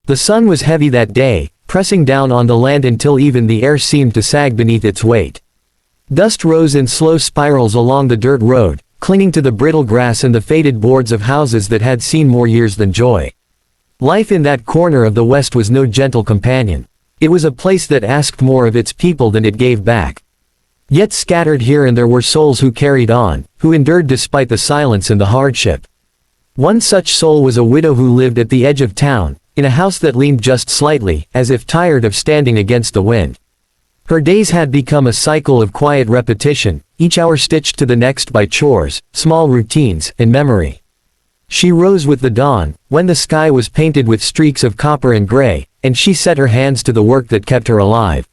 The sun was heavy that day, pressing down on the land until even the air seemed to sag beneath its weight. Dust rose in slow spirals along the dirt road, clinging to the brittle grass and the faded boards of houses that had seen more years than joy. Life in that corner of the West was no gentle companion. It was a place that asked more of its people than it gave back. Yet scattered here and there were souls who carried on, who endured despite the silence and the hardship. One such soul was a widow who lived at the edge of town, in a house that leaned just slightly, as if tired of standing against the wind. Her days had become a cycle of quiet repetition, each hour stitched to the next by chores, small routines, and memory. She rose with the dawn, when the sky was painted with streaks of copper and gray, and she set her hands to the work that kept her alive.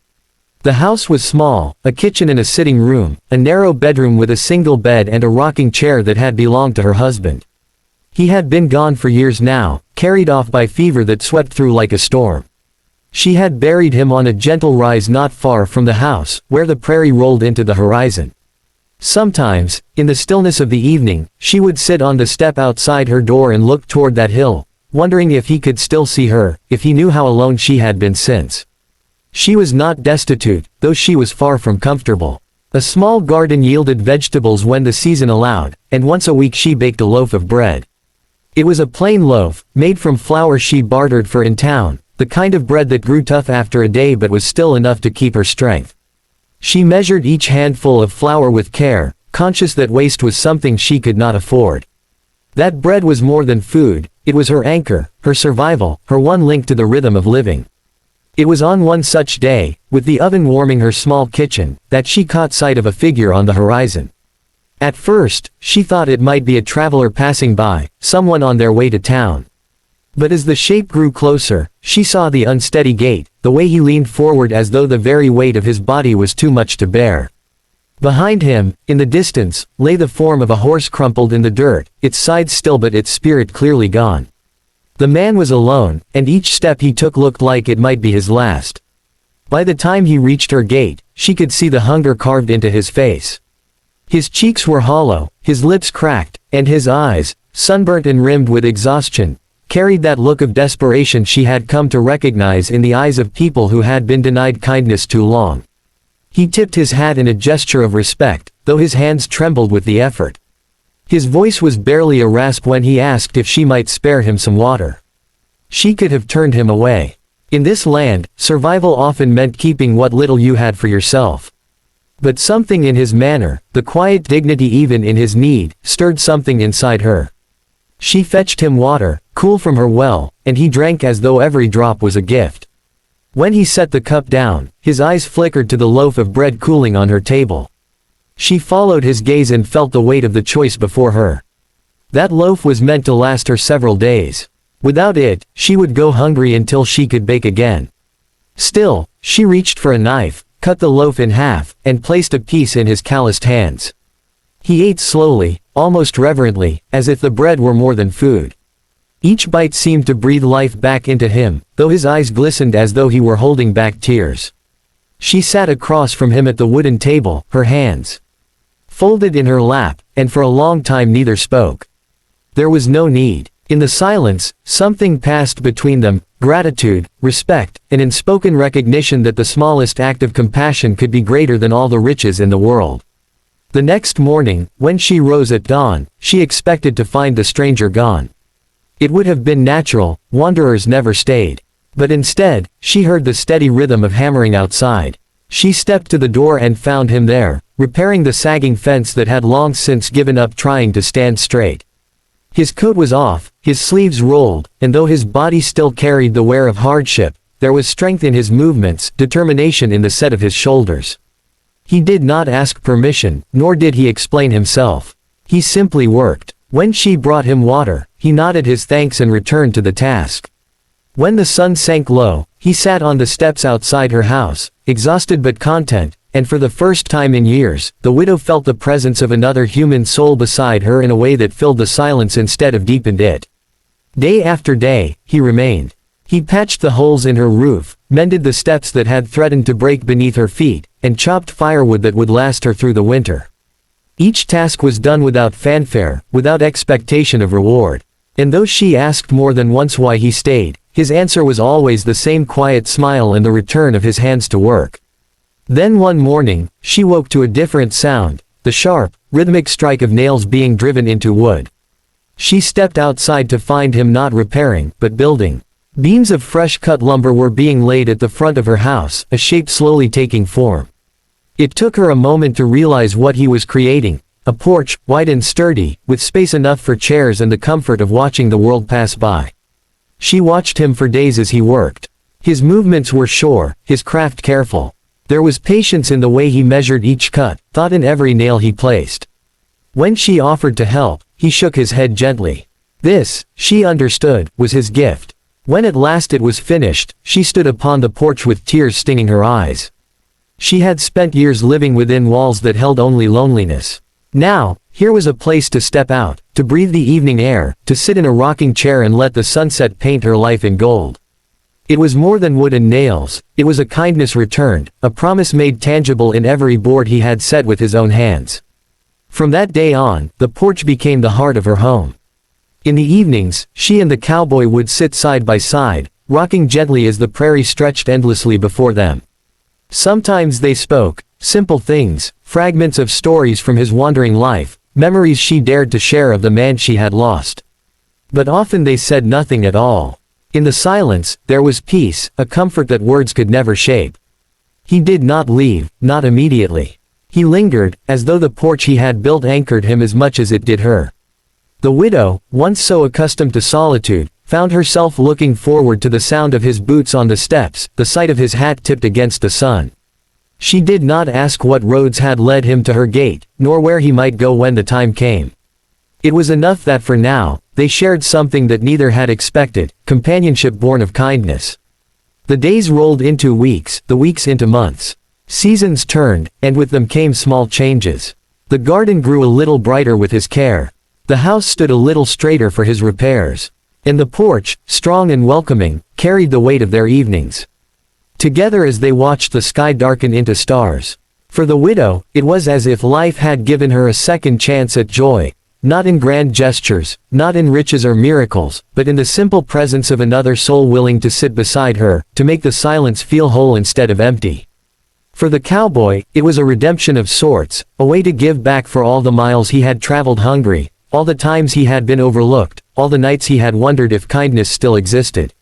The house was small, a kitchen and a sitting room, a narrow bedroom with a single bed and a rocking chair that had belonged to her husband. He had been gone for years now, carried off by fever that swept through like a storm. She had buried him on a gentle rise not far from the house, where the prairie rolled into the horizon. Sometimes, in the stillness of the evening, she would sit on the step outside her door and look toward that hill, wondering if he could still see her, if he knew how alone she had been since. She was not destitute, though she was far from comfortable. A small garden yielded vegetables when the season allowed, and once a week she baked a loaf of bread. It was a plain loaf, made from flour she bartered for in town, the kind of bread that grew tough after a day but was still enough to keep her strength. She measured each handful of flour with care, conscious that waste was something she could not afford. That bread was more than food, it was her anchor, her survival, her one link to the rhythm of living. It was on one such day, with the oven warming her small kitchen, that she caught sight of a figure on the horizon. At first, she thought it might be a traveler passing by, someone on their way to town. But as the shape grew closer, she saw the unsteady gait, the way he leaned forward as though the very weight of his body was too much to bear. Behind him, in the distance, lay the form of a horse crumpled in the dirt, its sides still but its spirit clearly gone. The man was alone, and each step he took looked like it might be his last. By the time he reached her gate, she could see the hunger carved into his face. His cheeks were hollow, his lips cracked, and his eyes, sunburnt and rimmed with exhaustion, carried that look of desperation she had come to recognize in the eyes of people who had been denied kindness too long. He tipped his hat in a gesture of respect, though his hands trembled with the effort. His voice was barely a rasp when he asked if she might spare him some water. She could have turned him away. In this land, survival often meant keeping what little you had for yourself. But something in his manner, the quiet dignity even in his need, stirred something inside her. She fetched him water, cool from her well, and he drank as though every drop was a gift. When he set the cup down, his eyes flickered to the loaf of bread cooling on her table. She followed his gaze and felt the weight of the choice before her. That loaf was meant to last her several days. Without it, she would go hungry until she could bake again. Still, she reached for a knife, cut the loaf in half, and placed a piece in his calloused hands. He ate slowly, almost reverently, as if the bread were more than food. Each bite seemed to breathe life back into him, though his eyes glistened as though he were holding back tears. She sat across from him at the wooden table, her hands folded in her lap, and for a long time neither spoke. There was no need. In the silence, something passed between them, gratitude, respect, an unspoken recognition that the smallest act of compassion could be greater than all the riches in the world. The next morning, when she rose at dawn, she expected to find the stranger gone. It would have been natural, wanderers never stayed. But instead, she heard the steady rhythm of hammering outside. She stepped to the door and found him there, repairing the sagging fence that had long since given up trying to stand straight. His coat was off, his sleeves rolled, and though his body still carried the wear of hardship, there was strength in his movements, determination in the set of his shoulders. He did not ask permission, nor did he explain himself. He simply worked. When she brought him water, he nodded his thanks and returned to the task. When the sun sank low, he sat on the steps outside her house, exhausted but content, and for the first time in years, the widow felt the presence of another human soul beside her in a way that filled the silence instead of deepened it. Day after day, he remained. He patched the holes in her roof, mended the steps that had threatened to break beneath her feet, and chopped firewood that would last her through the winter. Each task was done without fanfare, without expectation of reward. And though she asked more than once why he stayed, his answer was always the same quiet smile and the return of his hands to work. Then one morning, she woke to a different sound, the sharp, rhythmic strike of nails being driven into wood. She stepped outside to find him not repairing, but building. Beams of fresh-cut lumber were being laid at the front of her house, a shape slowly taking form. It took her a moment to realize what he was creating, a porch, wide and sturdy, with space enough for chairs and the comfort of watching the world pass by. She watched him for days as he worked. His movements were sure, his craft careful. There was patience in the way he measured each cut, thought in every nail he placed. When she offered to help, he shook his head gently. This, she understood, was his gift. When at last it was finished, she stood upon the porch with tears stinging her eyes. She had spent years living within walls that held only loneliness. Now, here was a place to step out, to breathe the evening air, to sit in a rocking chair and let the sunset paint her life in gold. It was more than wood and nails, it was a kindness returned, a promise made tangible in every board he had set with his own hands. From that day on, the porch became the heart of her home. In the evenings, she and the cowboy would sit side by side, rocking gently as the prairie stretched endlessly before them. Sometimes they spoke, simple things, fragments of stories from his wandering life, memories she dared to share of the man she had lost. But often they said nothing at all. In the silence, there was peace, a comfort that words could never shape. He did not leave, not immediately. He lingered, as though the porch he had built anchored him as much as it did her. The widow, once so accustomed to solitude, found herself looking forward to the sound of his boots on the steps, the sight of his hat tipped against the sun. She did not ask what roads had led him to her gate, nor where he might go when the time came. It was enough that for now, they shared something that neither had expected, companionship born of kindness. The days rolled into weeks, the weeks into months. Seasons turned, and with them came small changes. The garden grew a little brighter with his care. The house stood a little straighter for his repairs. And the porch, strong and welcoming, carried the weight of their evenings. Together as they watched the sky darken into stars. For the widow, it was as if life had given her a second chance at joy, not in grand gestures, not in riches or miracles, but in the simple presence of another soul willing to sit beside her, to make the silence feel whole instead of empty. For the cowboy, it was a redemption of sorts, a way to give back for all the miles he had traveled hungry, all the times he had been overlooked, all the nights he had wondered if kindness still existed.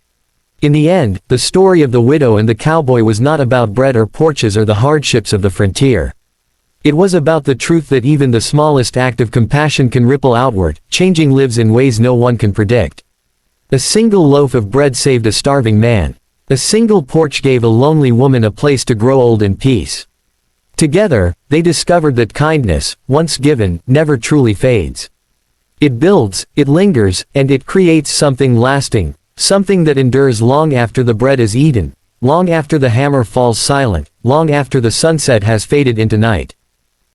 In the end, the story of the widow and the cowboy was not about bread or porches or the hardships of the frontier. It was about the truth that even the smallest act of compassion can ripple outward, changing lives in ways no one can predict. A single loaf of bread saved a starving man. A single porch gave a lonely woman a place to grow old in peace. Together, they discovered that kindness, once given, never truly fades. It builds, it lingers, and it creates something lasting, something that endures long after the bread is eaten, long after the hammer falls silent, long after the sunset has faded into night.